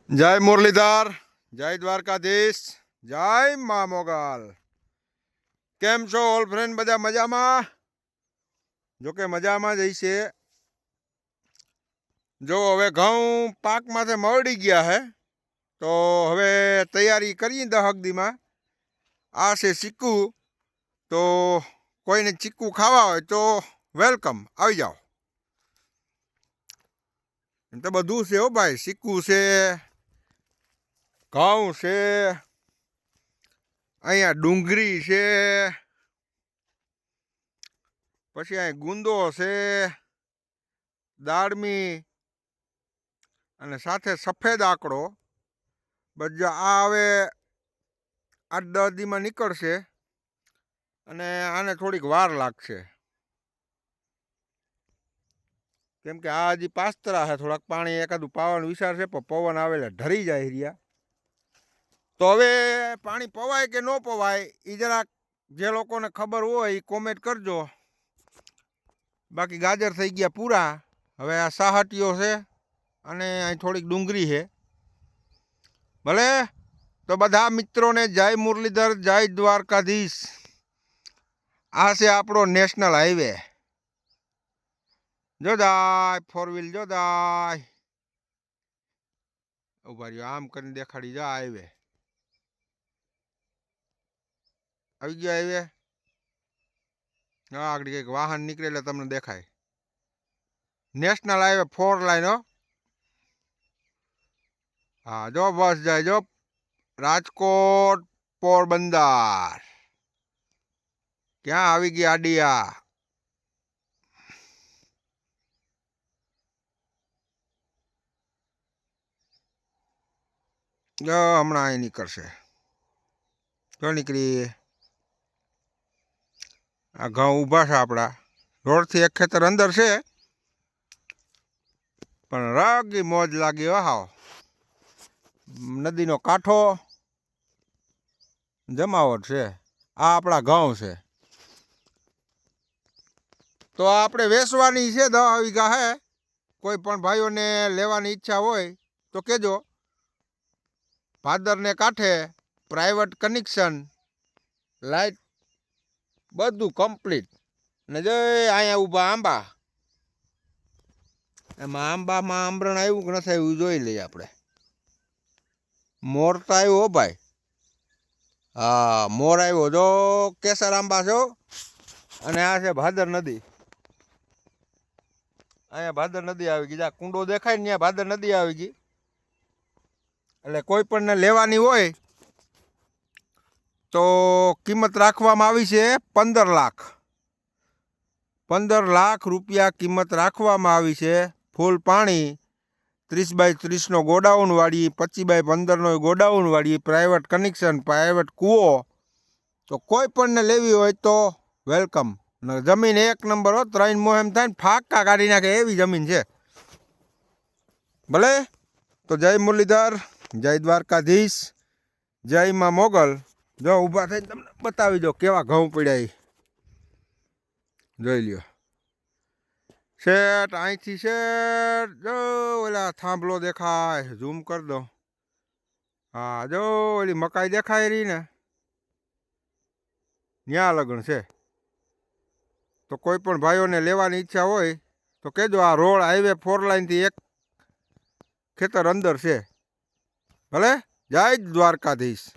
જય મુરલીધર, જય દ્વારકાધીશ, જય મા મોગલ. કેમ છો ઓલ ફ્રેન્ડ? બધા મજામાં? જોકે મજામાં જ હશે. જો હવે ઘઉં પાકમાંથી મળી ગયા હે, તો હવે તૈયારી કરીએ 10 દીમાં. આ છે ચીકુ, તો કોઈને ચીકુ ખાવા હોય તો વેલકમ, આવી જાઓ. તો બધું છે હો ભાઈ, ચીકુ છે, ઘઉં છે, અહીંયા ડુંગળી છે, પછી અહીં ગુંદો છે, દાળમી અને સાથે સફેદ આંકડો. બધા આ હવે 8-10 દીમાં નીકળશે અને આને થોડીક વાર લાગશે, કેમ કે આ હજી પાસ્તરા છે. થોડાક પાણી એકાદું પાવાનો વિચાર છે, પણ પવન આવેલા ઢરી જાય રહ્યા. તો હવે પાણી પવાય કે ન પવાય એ જરાક જે લોકોને ખબર હોય એ કોમેન્ટ કરજો. બાકી ગાજર થઈ ગયા પૂરા. હવે આ સાહટીઓ છે અને અહીં થોડીક ડુંગળી છે. ભલે, તો બધા મિત્રોને જય મુરલીધર, જય દ્વારકાધીશ. આ છે આપણો નેશનલ હાઈવે. જોદાય 4 વ્હીલ, જોદાય ઉભા રહ્યો, આમ કરીને દેખાડી જા. હાઈવે આવી ગયો. હાઈવે આગળ કંઈક વાહન નીકળે એટલે તમને દેખાય. National highway 4 line. હો હા, જો બસ જાય, જો રાજકોટ પોરબંદર. ક્યાં આવી ગયા આડિયા? જો હમણાં અહીં નીકળશે. જો નીકળી. આ ઘઉં ઊભા છે આપણા રોડથી. એક ખેતર અંદર છે, પણ રાગી મોજ લાગી. હાવ નદીનો કાંઠો, જમાવટ છે. આ આપણા ઘઉં છે, તો આપણે વેચવાની છે. 10 વીઘા હે. કોઈ પણ ભાઈઓને લેવાની ઈચ્છા હોય તો કહેજો. ભાદરને કાંઠે, પ્રાઇવેટ કનેક્શન, લાઇટ બધું કમ્પ્લીટ. ને જો અહીંયા ઊભા આંબા. એમાં આંબામાં આંબરણ આવ્યું કે નથી આવ્યું જોઈ લઈએ આપણે. મોર તો આવ્યો હો ભાઈ. હા, મોર આવ્યો. જો કેસર આંબા છો. અને આ છે ભાદર નદી. અહીંયા ભાદર નદી આવી ગઈ. જ્યાં કુંડો દેખાય ને ત્યાં ભાદર નદી આવી ગઈ. એટલે કોઈ પણને લેવાની હોય તો કિંમત રાખવામાં આવી છે 15 લાખ. 15 લાખ રૂપિયા કિંમત રાખવામાં આવી છે. ફૂલ પાણી, 30x30 નો ગોડાઉન વાળી, 25x15 નો ગોડાઉન વાળી, પ્રાઇવેટ કનેક્શન, પ્રાઇવેટ કૂવો. તો કોઈ પણને લેવી હોય તો વેલકમ. જમીન 1 નંબર હો. 3 મોહેમ થાય ને ફાંકા કાઢી નાખે એવી જમીન છે. ભલે, તો જય મુરલીધર, જય દ્વારકાધીશ, જય મા મોગલ. જો ઊભા થઈને તમને બતાવી દો કેવા ઘઉં પડ્યા. જોઈ લ્યો. શેઠ અહીંથી શેઠ જો ઓલા થાંભલો દેખાય. ઝૂમ કરી દો. હા, જો ઓલી મકાઈ દેખાય રહી ને, ત્યાં લગણ છે. તો કોઈ પણ ભાઈઓને લેવાની ઈચ્છા હોય તો કહેજો. આ રોડ હાઈવે 4 લાઈનથી એક ખેતર અંદર છે. ભલે, જય દ્વારકાધીશ.